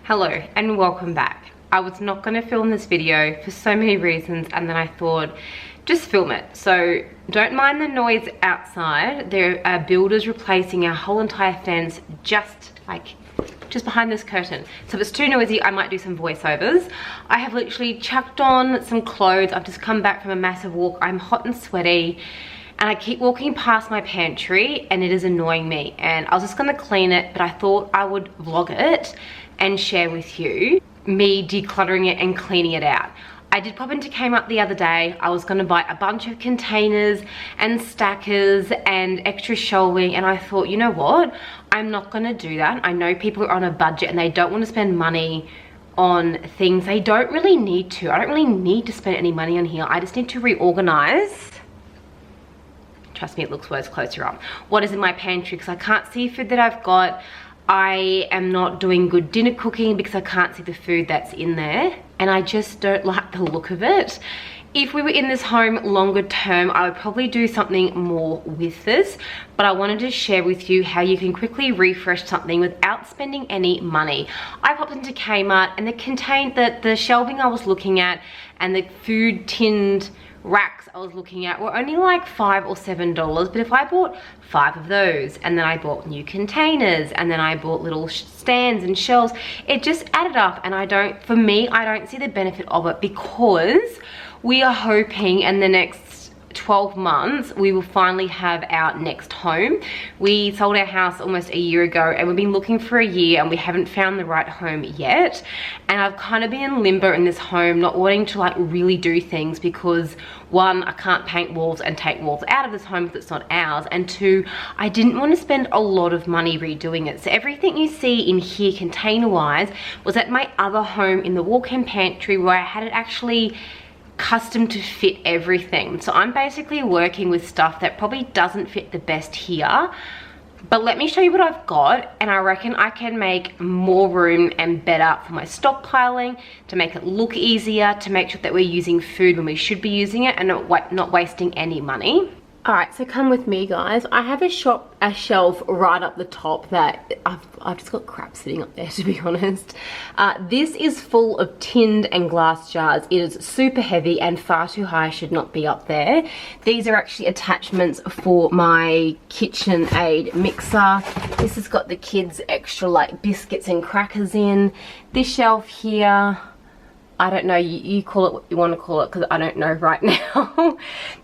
Hello and welcome back. I was not going to film this video for so many reasons, and then I thought just film it. So don't mind the noise outside. There are builders replacing our whole entire fence just behind this curtain. So if it's too noisy, I might do some voiceovers. I have literally chucked on some clothes. I've just come back from a massive walk. I'm hot and sweaty. And I keep walking past my pantry and it is annoying me. And I was just gonna clean it, but I thought I would vlog it and share with you me decluttering it and cleaning it out. I did pop into Kmart the other day. I was gonna buy a bunch of containers and stackers and extra shelving, and I thought, you know what? I'm not gonna do that. I know people are on a budget and they don't wanna spend money on things they don't really need to. I don't really need to spend any money on here. I just need to reorganize. Trust me, it looks worse closer up. What is in my pantry? Because I can't see food that I've got. I am not doing good dinner cooking because I can't see the food that's in there. And I just don't like the look of it. If we were in this home longer term, I would probably do something more with this. But I wanted to share with you how you can quickly refresh something without spending any money. I popped into Kmart and the shelving I was looking at and the food tinned racks I was looking at were only like $5 or $7, but if I bought 5 of those and then I bought new containers and then I bought little stands and shelves, it just added up. And for me, I don't see the benefit of it, because we are hoping in the next 12 months we will finally have our next home. We sold our house almost a year ago and we've been looking for a year and we haven't found the right home yet. And I've kind of been in limbo in this home, not wanting to like really do things because 1, I can't paint walls and take walls out of this home because it's not ours, and 2, I didn't want to spend a lot of money redoing it. So everything you see in here container wise was at my other home in the walk-in pantry, where I had it actually custom to fit everything. So I'm basically working with stuff that probably doesn't fit the best here, but let me show you what I've got, and I reckon I can make more room and better for my stockpiling, to make it look easier, to make sure that we're using food when we should be using it and not wasting any money. Alright, so come with me guys. I have a shelf right up the top that I've just got crap sitting up there, to be honest. This is full of tinned and glass jars. It is super heavy and far too high, should not be up there. These are actually attachments for my KitchenAid mixer. This has got the kids' extra like biscuits and crackers in. This shelf here, I don't know, you call it what you want to call it, because I don't know right now.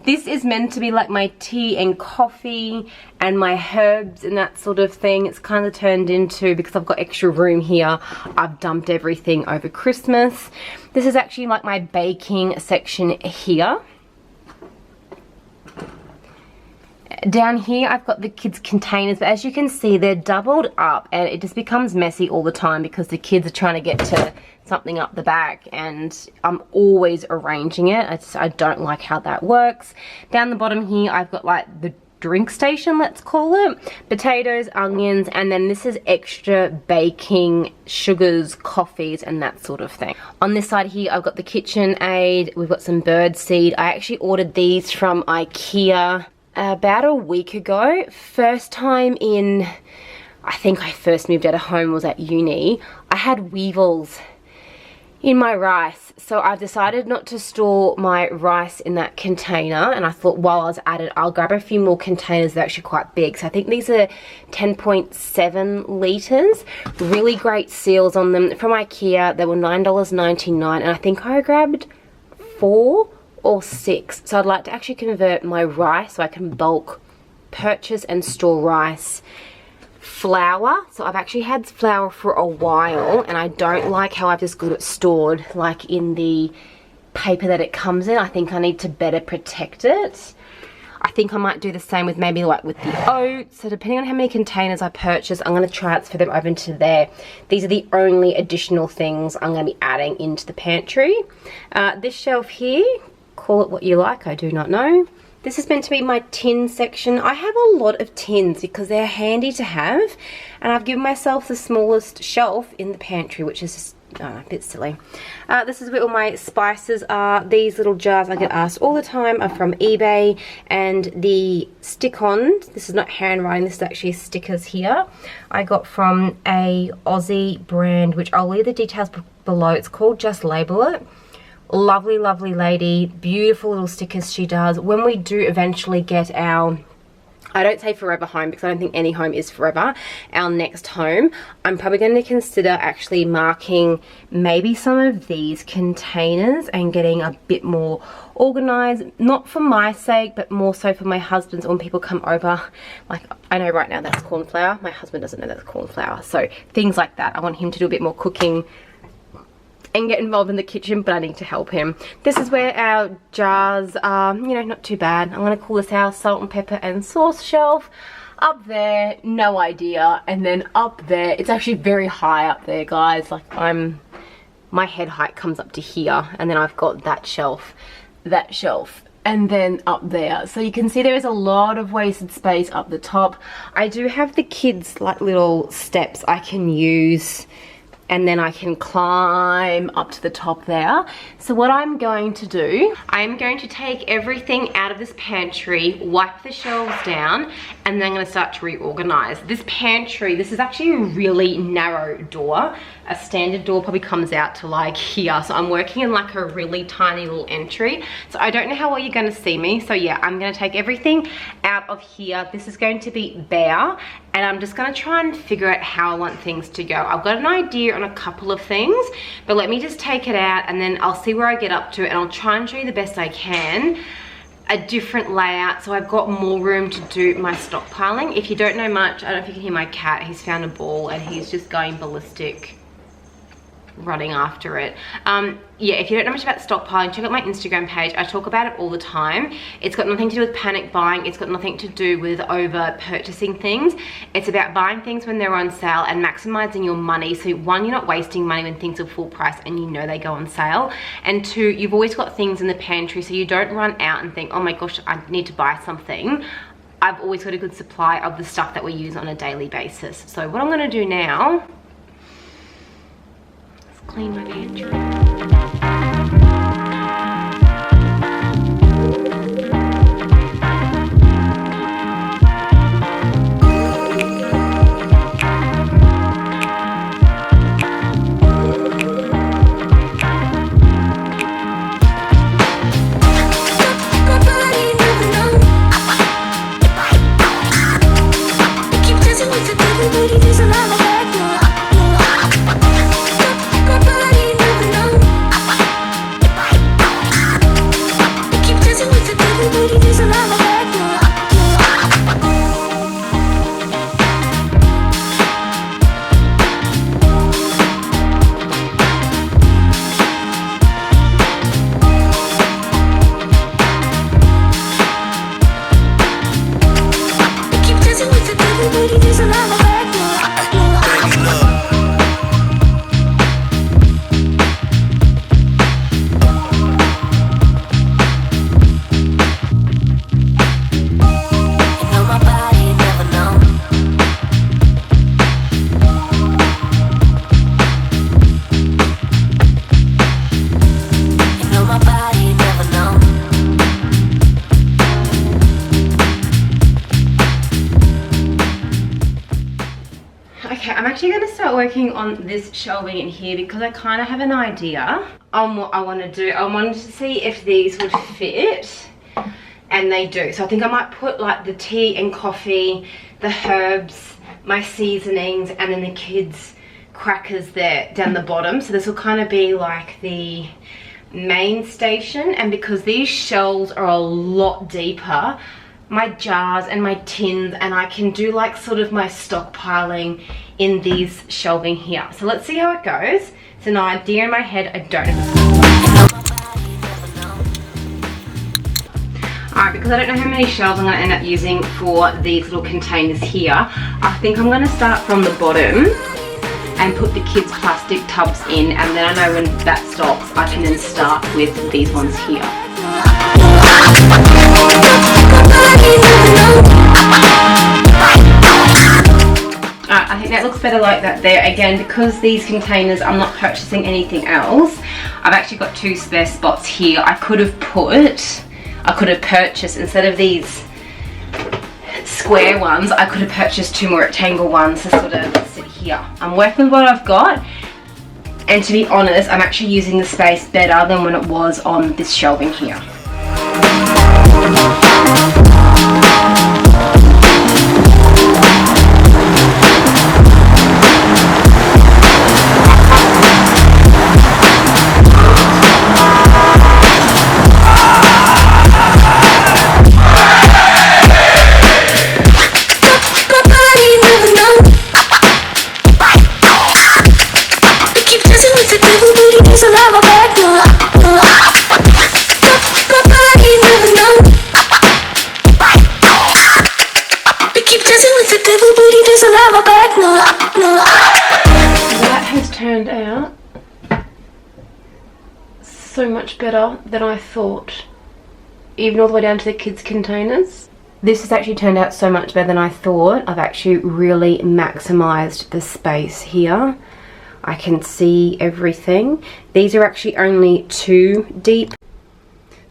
This is meant to be like my tea and coffee and my herbs and that sort of thing. It's kind of turned into, because I've got extra room here, I've dumped everything over Christmas. This is actually like my baking section here. Down here I've got the kids' containers, but as you can see they're doubled up and it just becomes messy all the time because the kids are trying to get to something up the back and I'm always arranging it. I don't like how that works. Down the bottom here I've got like the drink station, let's call it, potatoes, onions, and then this is extra baking, sugars, coffees and that sort of thing. On this side here I've got the KitchenAid, we've got some bird seed. I actually ordered these from IKEA about a week ago. First time in, I think I first moved out of home was at uni. I had weevils in my rice, so I've decided not to store my rice in that container, and I thought while I was at it I'll grab a few more containers that are actually quite big. So I think these are 10.7 litres. Really great seals on them from IKEA. They were $9.99 and I think I grabbed 4 or 6. So I'd like to actually convert my rice so I can bulk purchase and store rice. Flour, so I've actually had flour for a while and I don't like how I've just got it stored like in the paper that it comes in. I think I need to better protect it. I think I might do the same with maybe like with the oats. So depending on how many containers I purchase, I'm going to transfer them over into there. These are the only additional things I'm going to be adding into the pantry. This shelf here, call it what you like, I do not know. This is meant to be my tin section. I have a lot of tins because they're handy to have, and I've given myself the smallest shelf in the pantry, which is a bit silly. This is where all my spices are. These little jars I get asked all the time are from eBay, and the stick-ons, this is not handwriting, this is actually stickers here, I got from a Aussie brand, which I'll leave the details below. It's called Just Label It. Lovely, lovely lady, beautiful little stickers she does. When we do eventually get our, I don't say forever home because I don't think any home is forever, our next home, I'm probably going to consider actually marking maybe some of these containers and getting a bit more organized, not for my sake but more so for my husband's. When people come over, like I know right now that's corn flour, my husband doesn't know that's corn flour, so things like that. I want him to do a bit more cooking and get involved in the kitchen, but I need to help him. This is where our jars are, you know, not too bad. I'm gonna call this our salt and pepper and sauce shelf. Up there, no idea. And then up there, it's actually very high up there, guys. Like my head height comes up to here, and then I've got that shelf, and then up there. So you can see there is a lot of wasted space up the top. I do have the kids' like little steps I can use, and then I can climb up to the top there. So what I'm going to do, I'm going to take everything out of this pantry, wipe the shelves down, and then I'm gonna start to reorganize. This pantry, this is actually a really narrow door. A standard door probably comes out to like here. So I'm working in like a really tiny little entry. So I don't know how well you're gonna see me. So yeah, I'm gonna take everything out of here. This is going to be bare, and I'm just gonna try and figure out how I want things to go. I've got an idea on a couple of things, but let me just take it out and then I'll see where I get up to, and I'll try and show you the best I can a different layout so I've got more room to do my stockpiling. If you don't know much, I don't know if you can hear my cat, he's found a ball and he's just going ballistic, running after it. Yeah, if you don't know much about stockpiling, check out my Instagram page. I talk about it all the time. It's got nothing to do with panic buying. It's got nothing to do with over purchasing things. It's about buying things when they're on sale and maximizing your money. So one, you're not wasting money when things are full price and you know they go on sale. And two, you've always got things in the pantry so you don't run out and think, oh my gosh, I need to buy something. I've always got a good supply of the stuff that we use on a daily basis. So what I'm gonna do now, clean my pantry. Working on this shelving in here because I kind of have an idea on what I want to do. I wanted to see if these would fit, and they do. So I think I might put like the tea and coffee, the herbs, my seasonings, and then the kids' crackers there down the bottom. So this will kind of be like the main station, and because these shelves are a lot deeper, my jars and my tins, and I can do like sort of my stockpiling in these shelving here. So let's see how it goes. It's an idea in my head. I don't know. Alright, because I don't know how many shelves I'm going to end up using for these little containers here, I think I'm going to start from the bottom and put the kids' plastic tubs in, and then I know when that stops I can then start with these ones here. I think that looks better like that there. Again, because these containers, I'm not purchasing anything else. I've actually got 2 spare spots here. I could have purchased, instead of these square ones, I could have purchased 2 more rectangle ones to sort of sit here. I'm working with what I've got, and to be honest, I'm actually using the space better than when it was on this shelving here. That has turned out so much better than I thought, even all the way down to the kids' containers. This has actually turned out so much better than I thought. I've actually really maximized the space here. I can see everything. These are actually only 2 deep.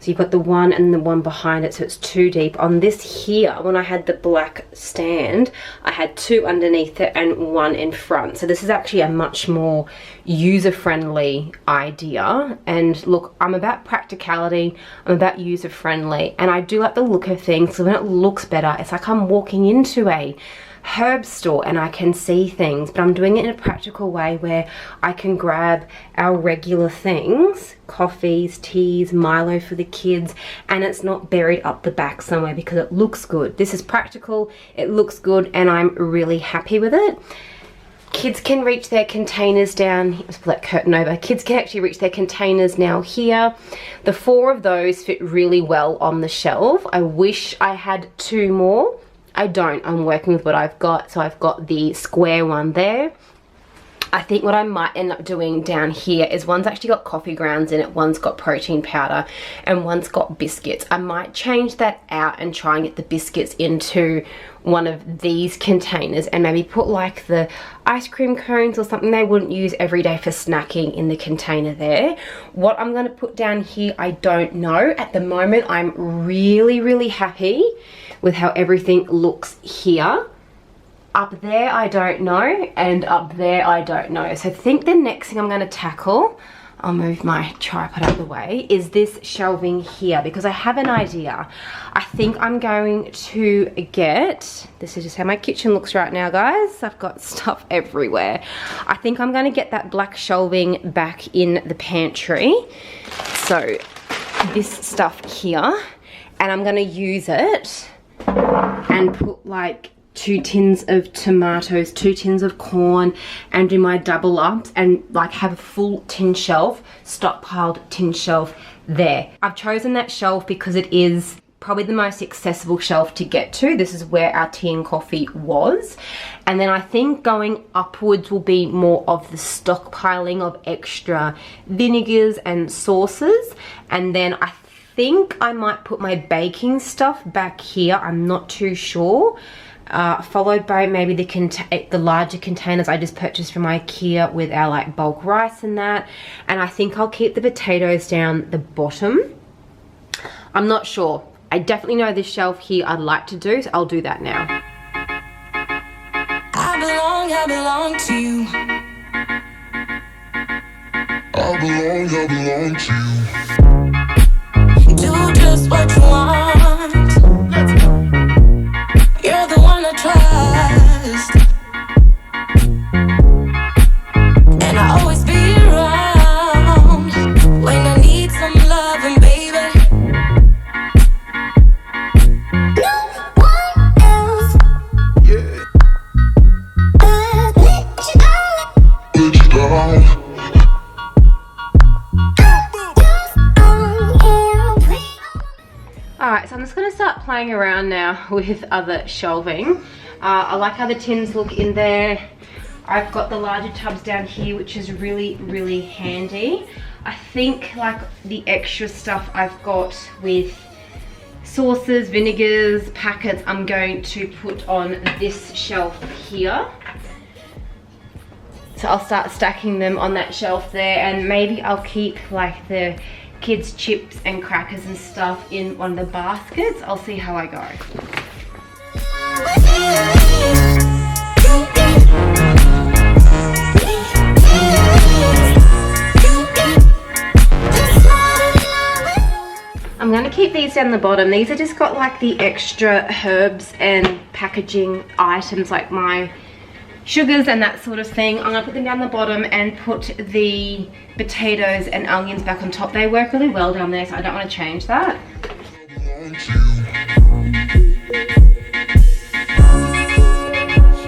So you've got the one and the one behind it, so it's 2 deep. On this here, when I had the black stand, I had 2 underneath it and 1 in front. So this is actually a much more user-friendly idea. And look, I'm about practicality, I'm about user-friendly, and I do like the look of things. So when it looks better, it's like I'm walking into a herb store and I can see things, but I'm doing it in a practical way where I can grab our regular things, coffees, teas, Milo for the kids, and it's not buried up the back somewhere because it looks good. This is practical, it looks good, and I'm really happy with it. Kids can reach their containers down, let's pull that curtain over. Kids can actually reach their containers now here. The 4 of those fit really well on the shelf. I wish I had 2 more. I don't. I'm working with what I've got. So I've got the square one there. I think what I might end up doing down here is one's actually got coffee grounds in it, one's got protein powder, and one's got biscuits. I might change that out and try and get the biscuits into one of these containers and maybe put like the ice cream cones or something they wouldn't use every day for snacking in the container there. What I'm going to put down here, I don't know. At the moment, I'm really, really happy with how everything looks here. Up there, I don't know, and up there, I don't know. So I think the next thing I'm going to tackle, I'll move my tripod out of the way, is this shelving here, because I have an idea. I think I'm going to get, this is just how my kitchen looks right now, guys. I've got stuff everywhere. I think I'm going to get that black shelving back in the pantry. So this stuff here, and I'm going to use it and put like 2 tins of tomatoes, 2 tins of corn, and do my double ups and like have a full tin shelf, stockpiled tin shelf there. I've chosen that shelf because it is probably the most accessible shelf to get to. This is where our tea and coffee was. And then I think going upwards will be more of the stockpiling of extra vinegars and sauces. And then I think I might put my baking stuff back here. I'm not too sure. Followed by maybe the larger containers I just purchased from IKEA with our like bulk rice and that. And I think I'll keep the potatoes down the bottom. I'm not sure. I definitely know this shelf here I'd like to do, so I'll do that now. I belong to you. I belong to you. Do just what you want. You're the one I trust, and I always be around when I need some loving, baby. No one else. Yeah. Let you down. Alright, so I'm just going to start playing around now with other shelving. I like how the tins look in there. I've got the larger tubs down here, which is really, really handy. I think like the extra stuff I've got with sauces, vinegars, packets, I'm going to put on this shelf here. So I'll start stacking them on that shelf there, and maybe I'll keep like the kids' chips and crackers and stuff in one of the baskets. I'll see how I go. I'm gonna keep these down the bottom. These are just got like the extra herbs and packaging items like my sugars and that sort of thing. I'm gonna put them down the bottom and put the potatoes and onions back on top. They work really well down there, so I don't want to change that.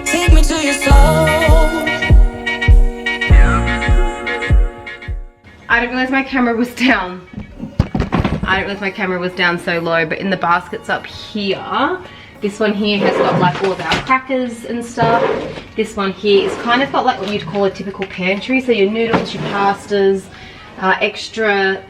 Take me to your soul. I didn't realize my camera was down. I didn't realize my camera was down so low, but in the baskets up here, this one here has got like all of our crackers and stuff. This one here is kind of got like what you'd call a typical pantry. So your noodles, your pastas, extra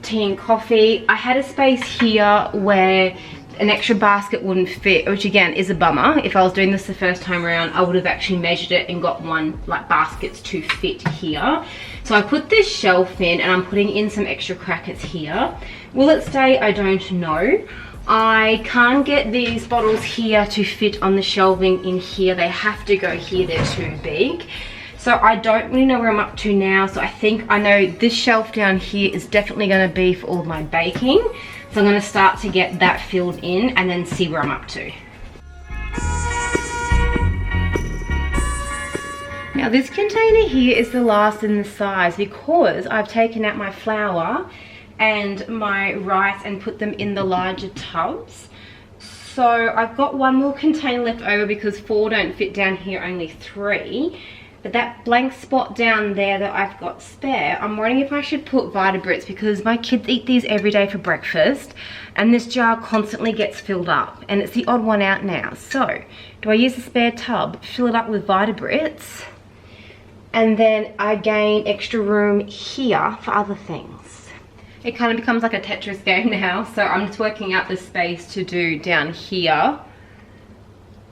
tea and coffee. I had a space here where an extra basket wouldn't fit, which again is a bummer. If I was doing this the first time around, I would have actually measured it and got one like baskets to fit here. So I put this shelf in and I'm putting in some extra crackers here. Will it stay? I don't know. I can't get these bottles here to fit on the shelving in here. They have to go here, they're too big. So I don't really know where I'm up to now. So I think I know this shelf down here is definitely going to be for all of my baking. So I'm going to start to get that filled in and then see where I'm up to. Now this container here is the last in the size because I've taken out my flour and my rice and put them in the larger tubs. So I've got one more container left over because 4 don't fit down here, only 3. But that blank spot down there that I've got spare, I'm wondering if I should put Vitabrits because my kids eat these every day for breakfast and this jar constantly gets filled up and it's the odd one out now. So do I use the spare tub, fill it up with Vitabrits, and then I gain extra room here for other things? It kind of becomes like a Tetris game now, so I'm just working out the space to do down here.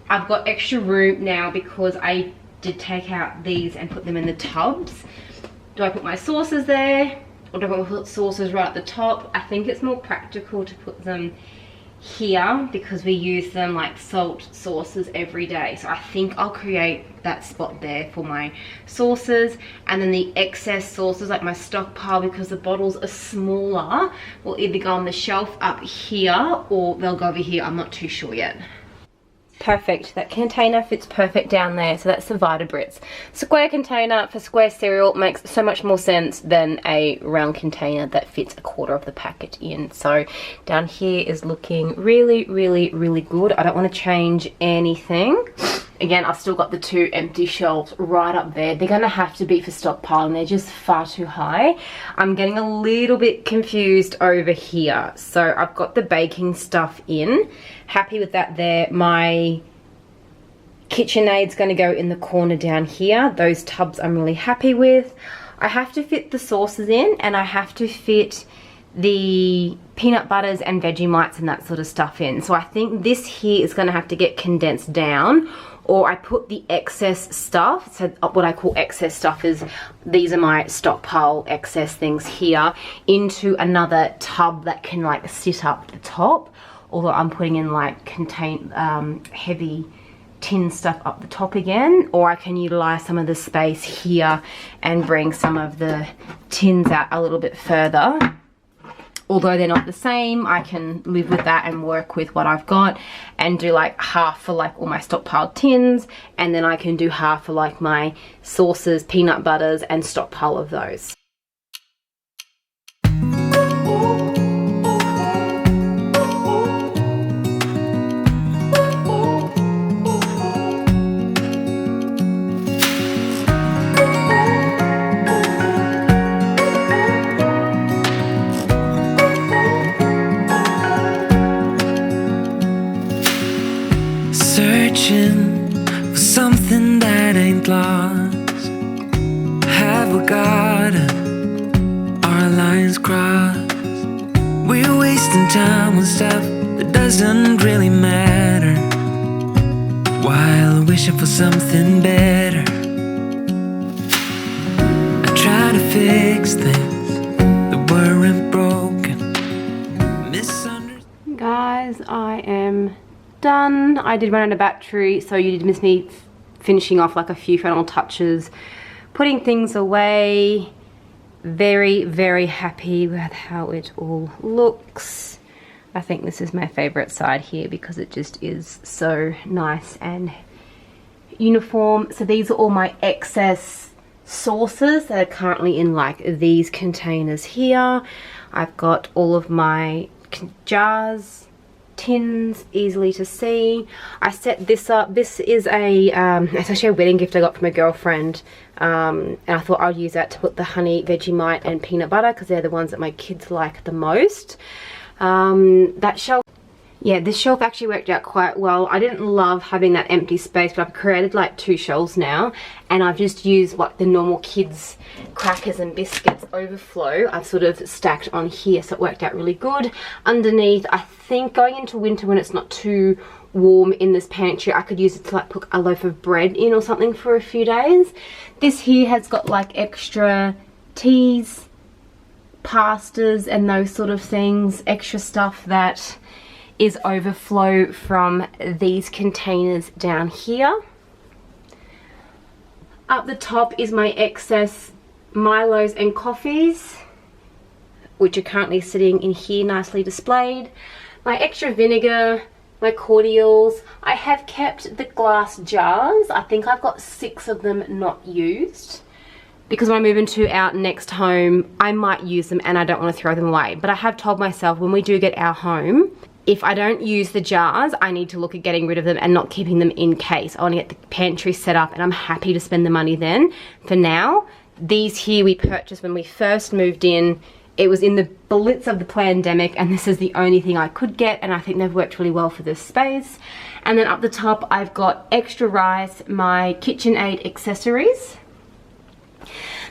I've got extra room now because I did take out these and put them in the tubs. Do I put my sauces there or do I put sauces right at the top? I think it's more practical to put them here because we use them like salt sauces every day. So I think I'll create that spot there for my sauces, and then the excess sauces like my stockpile, because the bottles are smaller, will either go on the shelf up here or they'll go over here. I'm not too sure yet. Perfect, that container fits perfect down there. So that's the Vitabrits. Square container for square cereal makes so much more sense than a round container that fits a quarter of the packet in. So down here is looking really, really, really good. I don't want to change anything. Again, I've still got the 2 empty shelves right up there. They're going to have to be for stockpiling. They're just far too high. I'm getting a little bit confused over here. So I've got the baking stuff in. Happy with that there. My KitchenAid's going to go in the corner down here. Those tubs I'm really happy with. I have to fit the sauces in, and I have to fit the peanut butters and Vegemites and that sort of stuff in. So I think this here is going to have to get condensed down, or I put the excess stuff. So what I call excess stuff is, these are my stockpile excess things here, into another tub that can like sit up the top. Although I'm putting in like heavy tin stuff up the top again, or I can utilize some of the space here and bring some of the tins out a little bit further. Although they're not the same, I can live with that and work with what I've got and do like half for like all my stockpiled tins, and then I can do half for like my sauces, peanut butters, and stockpile of those. Searching for something that ain't lost. Have we got our lines crossed? We're wasting time on stuff that doesn't really matter, while wishing for something better. fix things that weren't broken. Guys, I am done. I did run out of battery, so you did miss me finishing off like a few final touches, putting things away. Very, very happy with how it all looks. I think this is my favorite side here because it just is so nice and uniform. So these are all my excess sauces that are currently in like these containers here. I've got all of my jars, tins, easily to see. I set this up. This is it's actually a wedding gift I got from a girlfriend, and I thought I'd use that to put the honey, Vegemite and peanut butter because they're the ones that my kids like the most. That shelf, yeah, this shelf actually worked out quite well. I didn't love having that empty space, but I've created like 2 shelves now, and I've just used what the normal kids crackers and biscuits overflow I've sort of stacked on here, so it worked out really good. Underneath, I think going into winter when it's not too warm in this pantry, I could use it to like put a loaf of bread in or something for a few days. This here has got like extra teas, pastas and those sort of things, extra stuff that is overflow from these containers down here. Up the top is my excess Milos and coffees, which are currently sitting in here nicely displayed. My extra vinegar, my cordials. I have kept the glass jars. I think I've got 6 of them not used, because when I move into our next home, I might use them and I don't want to throw them away. But I have told myself when we do get our home, if I don't use the jars, I need to look at getting rid of them and not keeping them in case. I want to get the pantry set up and I'm happy to spend the money then. For now, these here we purchased when we first moved in. It was in the blitz of the pandemic and this is the only thing I could get, and I think they've worked really well for this space. And then up the top, I've got extra rice, my KitchenAid accessories.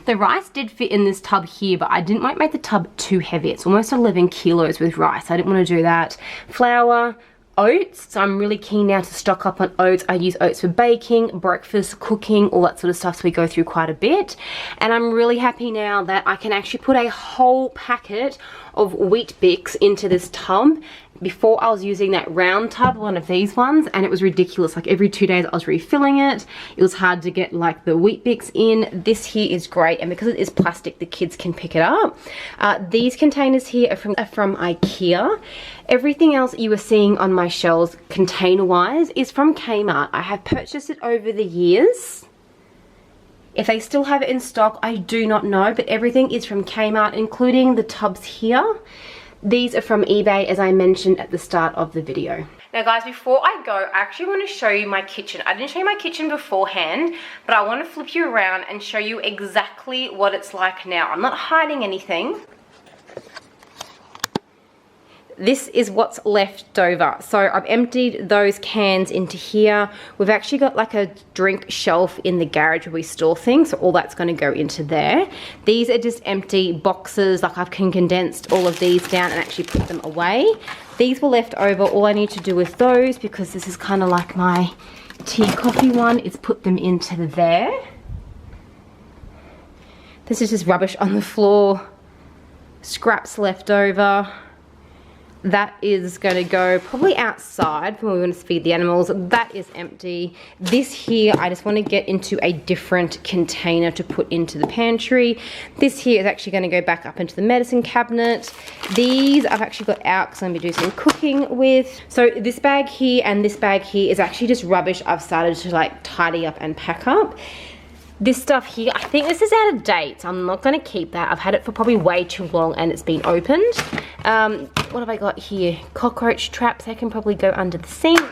The rice did fit in this tub here, but I didn't want to make the tub too heavy. It's almost 11 kilos with rice. I didn't want to do that. Flour, oats. So I'm really keen now to stock up on oats. I use oats for baking, breakfast, cooking, all that sort of stuff. So we go through quite a bit. And I'm really happy now that I can actually put a whole packet of wheat bix into this tub. Before I was using that round tub, one of these ones, and it was ridiculous. Like every 2 days I was refilling it. It was hard to get like the wheat bix in. This here is great, and because it is plastic, the kids can pick it up. These containers here are from IKEA. Everything else you were seeing on my shelves container wise is from Kmart. I have purchased it over the years. If they still have it in stock, I do not know, but everything is from Kmart, including the tubs here. These are from eBay, as I mentioned at the start of the video. Now guys, before I go, I actually want to show you my kitchen. I didn't show you my kitchen beforehand, but I want to flip you around and show you exactly what it's like now. I'm not hiding anything. This is what's left over. So I've emptied those cans into here. We've actually got like a drink shelf in the garage where we store things, so all that's going to go into there. These are just empty boxes. Like I've condensed all of these down and actually put them away. These were left over. All I need to do with those, because this is kind of like my tea coffee one, is put them into there. This is just rubbish on the floor, scraps left over. That is going to go probably outside when we want to feed the animals. That is empty. This here, I just want to get into a different container to put into the pantry. This here is actually going to go back up into the medicine cabinet. These I've actually got out because I'm going to do some cooking with. So this bag here and this bag here is actually just rubbish I've started to like tidy up and pack up. This stuff here, I think this is out of date, so I'm not going to keep that. I've had it for probably way too long and it's been opened. What have I got here? Cockroach traps, they can probably go under the sink.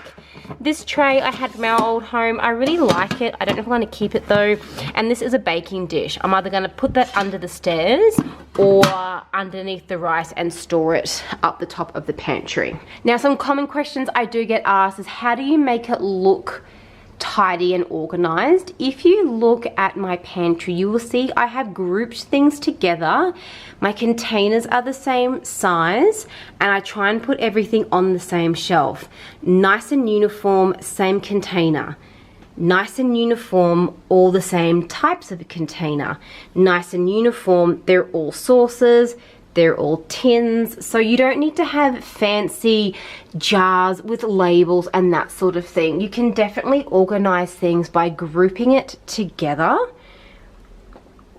This tray I had from our old home. I really like it. I don't know if I'm going to keep it though. And this is a baking dish. I'm either going to put that under the stairs or underneath the rice and store it up the top of the pantry. Now, some common questions I do get asked is, how do you make it look tidy and organized? If you look at my pantry, you will see I have grouped things together. My containers are the same size and I try and put everything on the same shelf. Nice and uniform, same container. nice and uniform, all the same types of container. Nice and uniform, they're all saucers, they're all tins, so you don't need to have fancy jars with labels and that sort of thing. You can definitely organize things by grouping it together.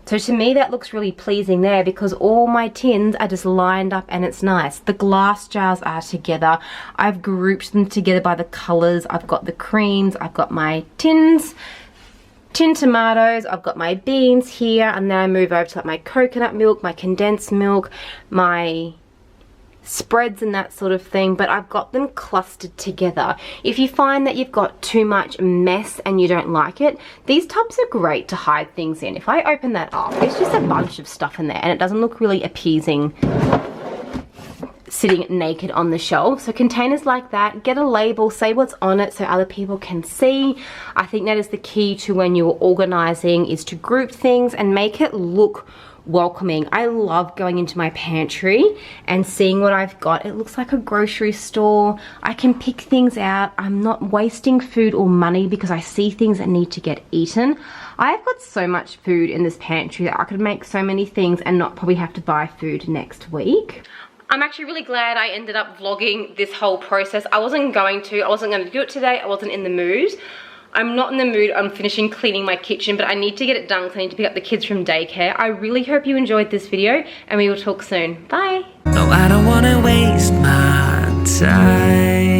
So to me that looks really pleasing there because all my tins are just lined up and it's nice. The glass jars are together. I've grouped them together by the colors. I've got the creams, I've got my tins, tin tomatoes, I've got my beans here, and then I move over to like my coconut milk, my condensed milk, my spreads and that sort of thing, but I've got them clustered together. If you find that you've got too much mess and you don't like it, these tubs are great to hide things in. If I open that up, it's just a bunch of stuff in there and it doesn't look really appeasing sitting naked on the shelf. So containers like that, get a label, say what's on it so other people can see. I think that is the key to when you're organizing, is to group things and make it look welcoming. I love going into my pantry and seeing what I've got. It looks like a grocery store. I can pick things out. I'm not wasting food or money because I see things that need to get eaten. I've got so much food in this pantry that I could make so many things and not probably have to buy food next week. I'm actually really glad I ended up vlogging this whole process. I wasn't going to do it today. I wasn't in the mood. I'm not in the mood. I'm finishing cleaning my kitchen, but I need to get it done because I need to pick up the kids from daycare. I really hope you enjoyed this video and we will talk soon. Bye. No, I don't wanna waste my time.